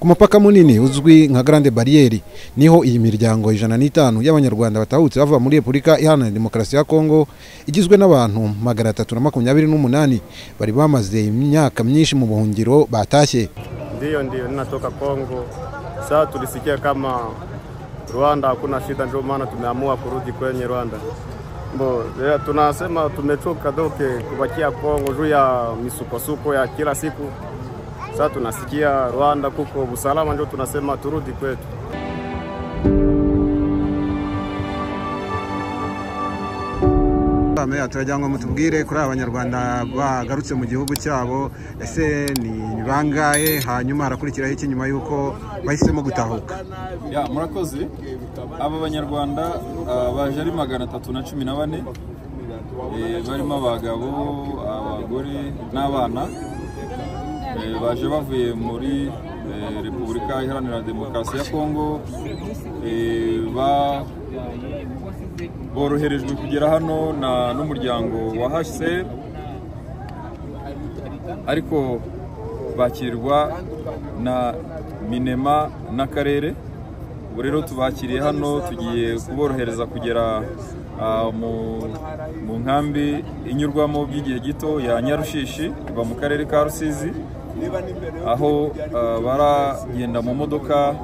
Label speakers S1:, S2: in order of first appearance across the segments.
S1: ku mupaka munini uzwi nka Grande Barriere niho iyi miryango 105 y'abanyarwanda batahutse bava muri Repubulika Iharanira Demokarasi ya Kongo igizwe n'abantu 328 bari bamaze imyaka myinshi mu buhungiro batashye.
S2: Ndio ninatoka Kongo. Sasa tulisikia kama Rwanda hakuna shida, ndio maana tumeamua kurudi kwenye Rwanda. Tunasema tumechoka doke kubakia Kongo juu ya misukosuko ya kila siku. Sasa tunasikia Rwanda kuko usalama, ndio tunasema turudi kwetu.
S1: Turajyango mutubwire kuri abanyarwanda bagarutse mu gihugu cyabo, ese ni bangaye, hanyuma harakurikiraho iki nyuma yuko bahisemo gutahuka?
S3: Murakoze. Aba banyarwanda baje ari 314 barimo abagabo, abagore n'abana, baje bavuye muri Repubulika Iharanira Demokarasi ya Kongo, boroherejwe kugera hano n'umuryango wa HCR, ariko bakirwa na Minema n'akarere. Ubu rero tubakiriye hano, tugiye kuborohereza kugera mu nkambi inyurwamo by'igihe gito ya Nyarushishi iba mu karere ka Rusizi, aho baragenda mu modoka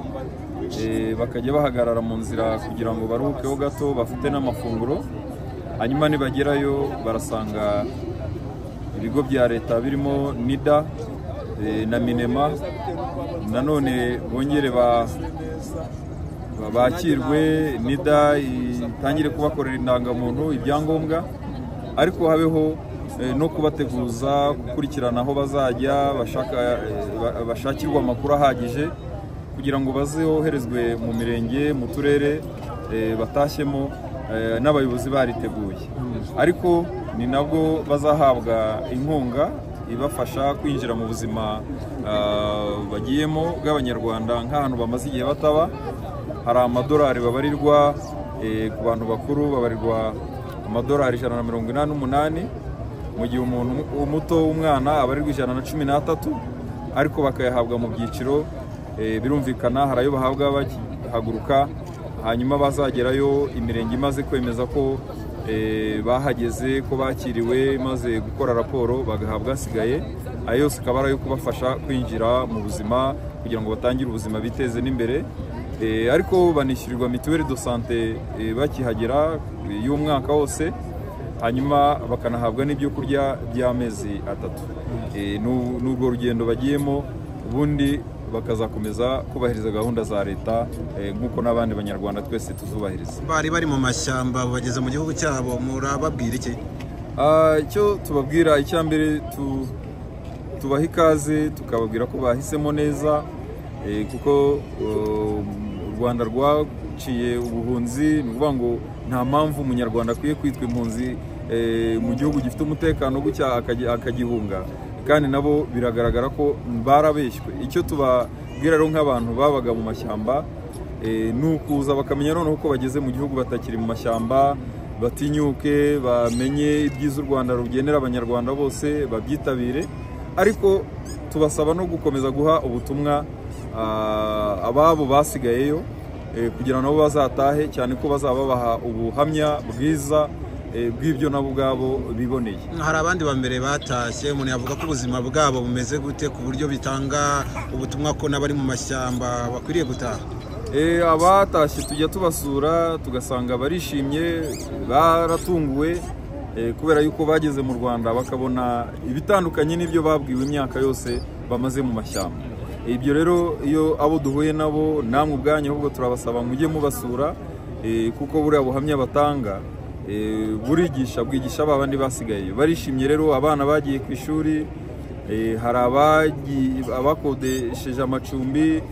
S3: bakajya bahagarara mu nzira kugira ngo baruhukeho gato, bafite n'amafunguro. Hanyuma nibagerayo barasanga ibigo bya leta birimo NIDA na Minema, nanone bongere bakirwe, NIDA itangire kubakorera indangamuntu, ibyangombwa, ariko habeho no kubateguza gukurikirana aho bazajya bashakirwa amakuru ahagije kugira ngo bazoherezwe mu mirenge, mu turere batashyemo n'abayobozi bariteguye. Ariko ni nabwo bazahabwa inkunga ibafasha kwinjira mu buzima bagiyemo bw'abanyarwanda. Nk'ahantu bamaze igihe bataba, hari amadolari babarirwa, ku bantu bakuru babarirwa amadolari 188, mu gihe umuntu muto w'umwana abarirwa 113, ariko bakayahabwa mu byiciro. Birumvikana hari ayo bahabwa bahaguruka, hanyuma bazagerayo imirenge imaze kwemeza ko bahageze, ko bakiriwe, maze gukora raporo bagahabwa asigaye. Ayo yose akaba ari ayo kubafasha kwinjira mu buzima kugira ngo batangire ubuzima biteze n'imbere. Ariko banishyurirwa mituweli de sante bakihagera y'umwaka wose, hanyuma bakanahabwa n'ibyo kurya by'amezi 3. N'urwo rugendo bagiyemo, ubundi bakazakomeza kubahiriza gahunda za leta nk'uko n'abandi banyarwanda twese tuzubahiriza.
S1: Bari mu mashyamba bageze mu gihugu cyabo, murababwira iki?
S3: Icyo tubabwira, icyambere tubaha ikaze, tukababwira ko bahisemo neza, kuko u Rwanda rwaciye ubuhunzi. Ni ukuvuga ngo nta mpamvu umunyarwanda akwiye kwitwa impunzi mu gihugu gifite umutekano gutya akagihunga, kandi nabo biragaragara ko barabeshywe. Icyo tubabwira rero nk'abantu babaga mu mashyamba, ni ukuza bakamenya noneho ko bageze mu gihugu batakiri mu mashyamba, batinyuke, bamenye ibyiza u Rwanda rugenera abanyarwanda bose, babyitabire. Ariko tubasaba no gukomeza guha ubutumwa ababo basigayeyo, kugira nabo bazatahe, cyane ko bazaba babaha ubuhamya bwiza bw'ibyo nabo ubwabo biboneye.
S1: Hari abandi bambere batashye, umuntu yavuga ko ubuzima bwabo bumeze gute, ku buryo bitanga ubutumwa ko n'abari mu mashyamba bakwiriye gutaha?
S3: Abatashye tujya tubasura, tugasanga barishimye, baratunguwe, kubera yuko bageze mu Rwanda bakabona ibitandukanye n'ibyo babwiwe imyaka yose bamaze mu mashyamba. Ibyo rero iyo abo duhuye nabo, namwe ubwanyu ahubwo turabasaba mujye mubasura, kuko buriya buhamya batanga burigisha, bwigisha abandi basigaye. Barishimye rero, abana bagiye ku ishuri, hari abakodesheje amacumbi,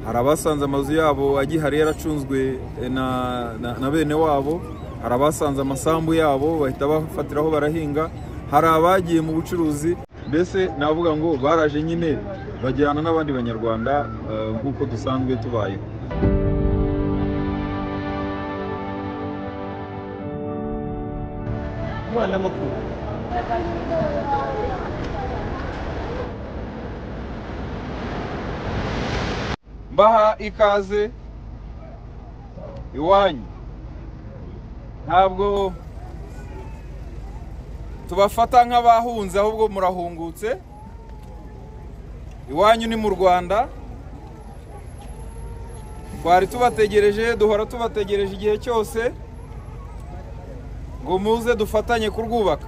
S3: hari abasanze amazu yabo agihari yaracunzwe na bene wabo, hari abasanze amasambu yabo bahita bafatiraho barahinga, hari abagiye mu bucuruzi. Mbese navuga ngo baraje nyine bajyana n'abandi banyarwanda nk'uko dusanzwe tubayeho.
S4: Mwana mukuru
S3: mbaha ikaze iwanyu. Ntabwo tubafata nk'abahunze ahubwo murahungutse. Iwanyu ni mu Rwanda. Twari tubategereje, duhora tubategereje igihe cyose ngo muze dufatanye kurwubaka.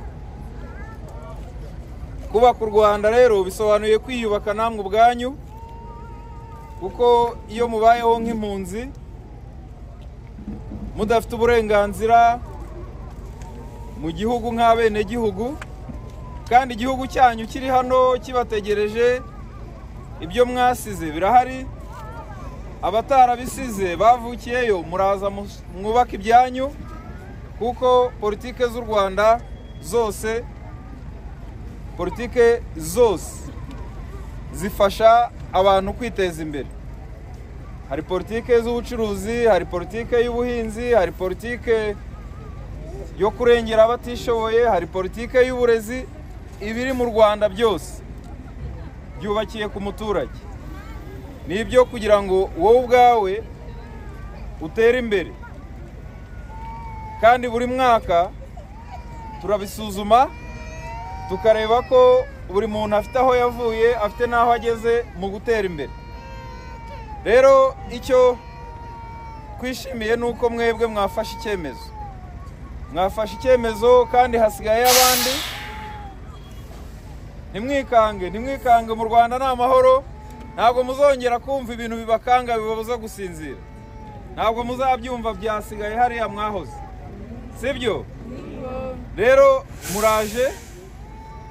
S3: Kubaka u Rwanda rero bisobanuye kwiyubaka namwe ubwanyu, kuko iyo mubayeho nk'impunzi mudafite uburenganzira mu gihugu nk'abene gihugu, kandi igihugu cyanyu kiri hano kibategereje, ibyo mwasize birahari, abatarabisize bavukiyeyo muraza mwubaka ibyanyu, kuko politike z'u Rwanda zose, politike zose zifasha abantu kwiteza imbere. Hari politike z'ubucuruzi, hari politike y'ubuhinzi, hari politike yo kurengera abatishoboye, hari politike y'uburezi. Ibiri mu Rwanda byose byubakiye ku muturage. Ni ibyo kugira ngo wowe ubwawe utere imbere. Kandi buri mwaka turabisuzuma tukareba ko buri muntu afite aho yavuye, afite n'aho ageze mu gutera imbere. Rero icyo twishimiye ni uko mwebwe mwafashe icyemezo. Mwafashe icyemezo kandi hasigaye abandi. Ntimwikange, mu Rwanda ni amahoro. Ntabwo muzongera kumva ibintu bibakanga bibabuza gusinzira. Ntabwo muzabyumva byasigaye hariya mwahoze. Sibyo? Rero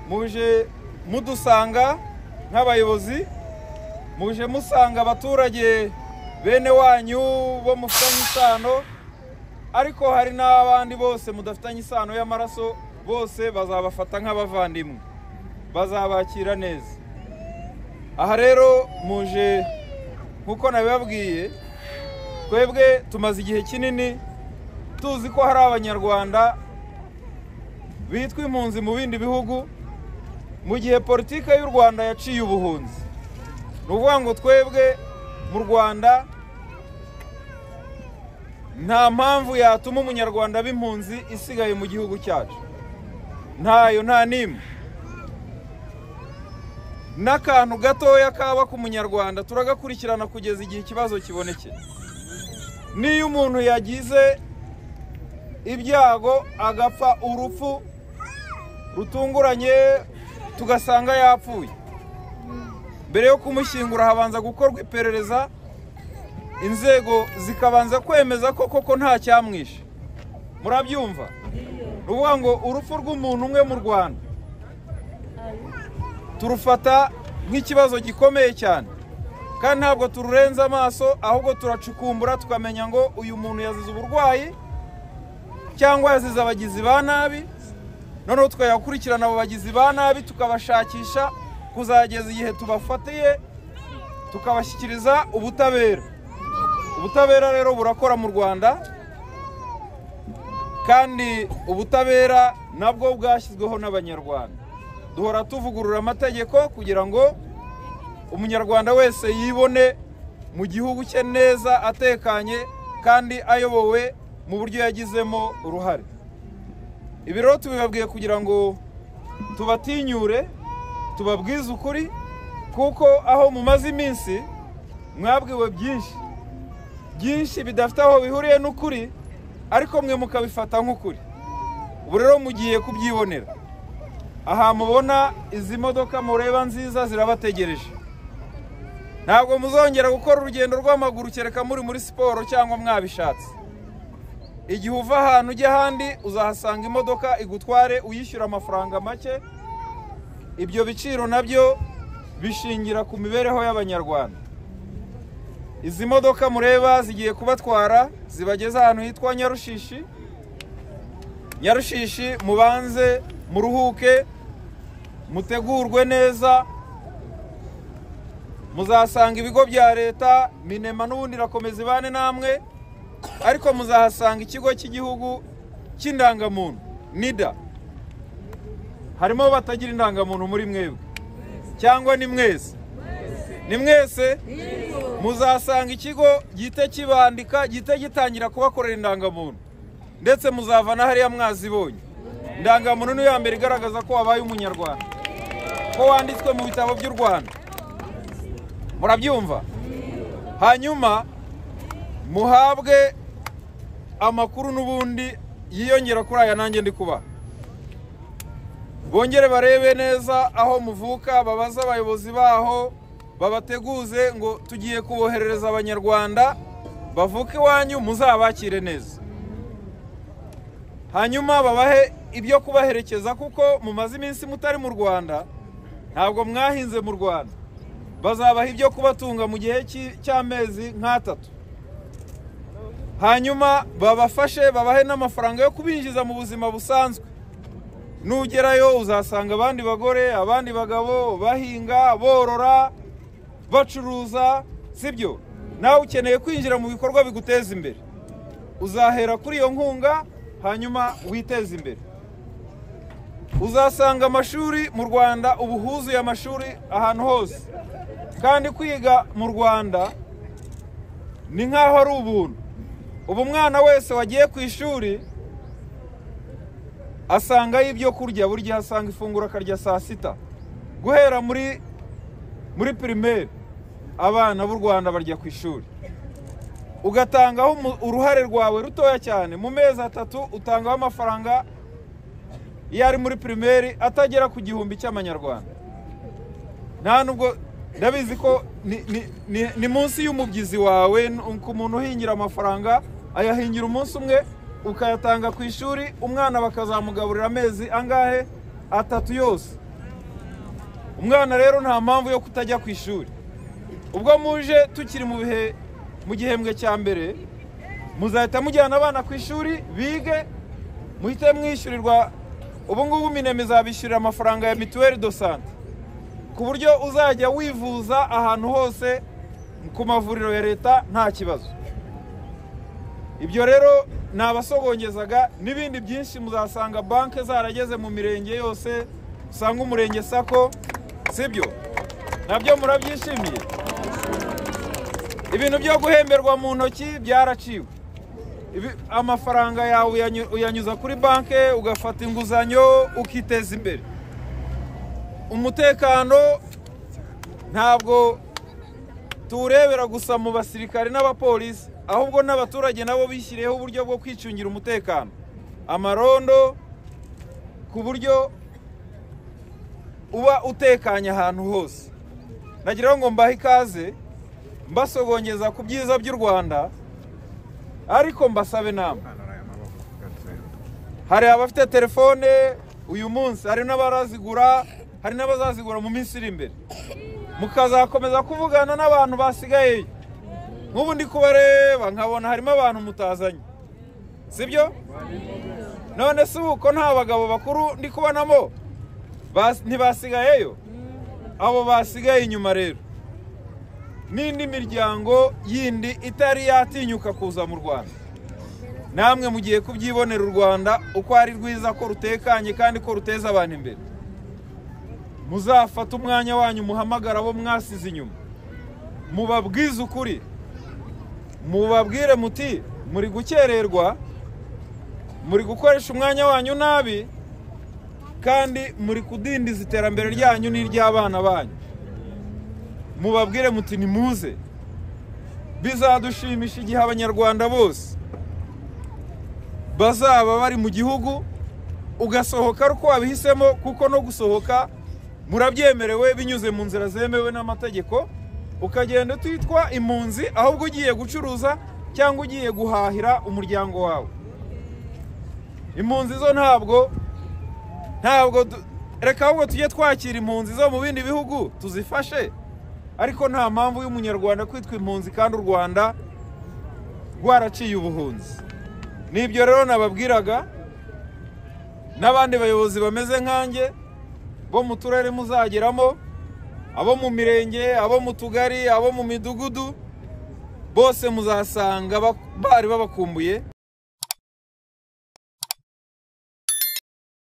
S3: muje mudusanga nk'abayobozi, muje musanga abaturage bene wanyu bo mufitanye isano, ariko hari n'abandi bose mudafitanye isano y'amaraso, bose bazabafata nk'abavandimwe, bazabakira neza. Aha rero muje nkuko nabibabwiye, twebwe tumaze igihe kinini tuzi ko hari abanyarwanda bitwa impunzi mu bindi bihugu, mu gihe politike y'u Rwanda yaciye ubuhunzi. Ni ukuvuga ngo twebwe mu Rwanda nta mpamvu yatuma umunyarwanda b'impunzi isigaye mu gihugu cyacu. Ntayo, nta nimwe. N'akantu gatoya kaba ku munyarwanda turagakurikirana kugeza igihe ikibazo kibonekeye. Niyo umuntu yagize ibyago agapfa urupfu rutunguranye tugasanga yapfuye, mbere yo kumushyingura habanza gukorwa iperereza, inzego zikabanza kwemeza ko koko nta cyamwishe. Murabyumva? Ruvuga ngo urupfu rw'umuntu umwe mu Rwanda turufata nk'ikibazo gikomeye cyane, kandi ntabwo tururenza amaso, ahubwo turacukumbura tukamenya ngo uyu muntu yazize uburwayi cyangwa yazize abagizi ba nabi. Noneho tukayakurikirana abo bagizi ba nabi tukabashakisha kuzageza igihe tubafatiye tukabashyikiriza ubutabera. Ubutabera rero burakora mu Rwanda, kandi ubutabera nabwo bwashyizweho n'abanyarwanda. Duhora tuvugurura amategeko kugira ngo umunyarwanda wese yibone mu gihugu cye neza, atekanye kandi ayobowe mu buryo yagizemo uruhare. Ibi rero tubibabwiye kugira ngo tubatinyure, tubabwize ukuri, kuko aho mumaze iminsi mwabwiwe byinshi bidafite aho bihuriye n'ukuri, ariko mwe mukabifata nk'ukuri. Ubu rero mugiye kubyibonera. Aha mubona izi modoka mureba nziza zirabategereje. Ntabwo muzongera gukora urugendo rw'amaguru kereka muri siporo cyangwa mwabishatse. Igihe uva ahantu ujya ahandi uzahasanga imodoka igutware uyishyura amafaranga make. Ibyo biciro nabyo bishingira ku mibereho y'abanyarwanda. Izi modoka mureba zigiye kubatwara zibageza ahantu hitwa Nyarushishi. Nyarushishi mubanze muruhuke, mutegurwe neza. Muzahasanga ibigo bya leta, Minema n'ubundi irakomeza ibane namwe, ariko muzahasanga ikigo cy'igihugu cy'indangamuntu NIDA. Harimo batagira indangamuntu muri mwebwe cyangwa ni mwese? Ni mwese? muzasanga ikigo gihite kibandika, gihite gitangira kubakorera indangamuntu, ndetse muzava na hariya mwazibonye. Indangamuntu niyo ya mbere igaragaza ko wabaye umunyarwanda, ko wanditswe mu bitabo by'u Rwanda. Murabyumva? Hanyuma muhabwe amakuru n'ubundi yiyongera kuri aya nanjye ndi kuba. Bongere barebe neza aho muvuka, babaza abayobozi baho, babateguze ngo tugiye kuboherereza abanyarwanda bavuka iwanyu, muzabakire neza. Hanyuma babahe ibyo kubaherekeza, kuko mumaze iminsi mutari mu Rwanda, ntabwo mwahinze mu Rwanda. Bazabaha ibyo kubatunga mu gihe cy'amezi nk'3. Hanyuma babafashe, babahe n'amafaranga yo kubinjiza mu buzima busanzwe. Nugerayo uzasanga abandi bagore, abandi bagabo bahinga, borora, bacuruza, sibyo? Nawe ukeneye kwinjira mu bikorwa biguteza imbere. Uzahera kuri iyo nkunga, hanyuma witeze imbere. Uzasanga amashuri mu Rwanda ubu huzuye amashuri ahantu hose, kandi kwiga mu Rwanda ni nk'aho ari ubuntu. Ubu umwana wese wagiye ku ishuri asangayo ibyo kurya, buri gihe asanga ifunguro akarya saa sita. Guhera muri primaire abana b'u Rwanda barya ku ishuri. Ugatangaho uruhare rwawe rutoya cyane, mu mezi 3 utangaho amafaranga yari muri primaire atagera ku 1000 cy'amanyarwanda. Nta nubwo ndabizi ko ni munsi y'umubyizi wawe. Ku muntu uhingira amafaranga ayahingira umunsi umwe, ukayatanga ku ishuri, umwana bakazamugaburira amezi angahe? 3 yose. Umwana rero nta mpamvu yo kutajya ku ishuri. Ubwo muje tukiri mu gihembwe cya mbere, muzahita mujyana abana ku ishuri bige, muhite mwishyurirwa. Ubu ngubu Minemi izabishyurira amafaranga ya mituelle de santé, ku buryo uzajya wivuza ahantu hose ku mavuriro ya leta nta kibazo. Ibyo rero nabasogongezaga, n'ibindi byinshi muzasanga banke zarageze mu mirenge yose, usanga umurenge sako, sibyo? Nabyo murabyishimiye. Ibintu byo guhemberwa mu ntoki byaraciwe. Amafaranga yawe uyanyuza kuri banke, ugafata inguzanyo, ukiteza imbere. Umutekano ntabwo tuwurebera gusa mu basirikare n'abapolisi, ahubwo n'abaturage nabo bishyiriyeho uburyo bwo kwicungira umutekano, amarondo, ku buryo uba utekanye ahantu hose. Nagira ngo mbahe ikaze, mbasogongeza ku byiza by'u Rwanda, ariko mbasabe nama. Hari abafite telefone uyu munsi, hari n'abarazigura, hari n'abazazigura mu minsi iri imbere. Mukazakomeza kuvugana n'abantu basigaye. Nk'ubu ndi kubareba nkabona harimo abantu mutazanye, sibyo? None se uko nta bagabo bakuru ndi kubonamo ntibasigayeyo? Abo basigaye inyuma rero n'indi miryango yindi itari yatinyuka kuza mu Rwanda, namwe mugiye kubyibonera u Rwanda uko ari rwiza, ko rutekanye kandi ko ruteza abantu imbere. Muzafata umwanya wanyu muhamagara abo mwasize inyuma, mubabwize ukuri, mubabwire muti muri gukererwa, muri gukoresha umwanya wanyu nabi, kandi muri kudindiza iterambere ryanyu n'iry'abana banyu. Mubabwire muti nimuze. Bizadushimisha igihe abanyarwanda bose bazaba bari mu gihugu, ugasohoka uko wabihisemo, kuko no gusohoka murabyemerewe binyuze mu nzira zemewe n'amategeko, ukagenda utitwa impunzi, ahubwo ugiye gucuruza cyangwa ugiye guhahira umuryango wawe. Impunzi zo ntabwo reka ahubwo tujye twakira impunzi zo mu bindi bihugu tuzifashe, ariko nta mpamvu y'umunyarwanda kwitwa impunzi kandi u Rwanda rwaraciye ubuhunzi. Nibyo rero nababwiraga, n'abandi bayobozi bameze nkanjye bo mu turere muzageramo, abo mu mirenge, abo mu tugari, abo mu midugudu, bose muzasanga bari babakumbuye,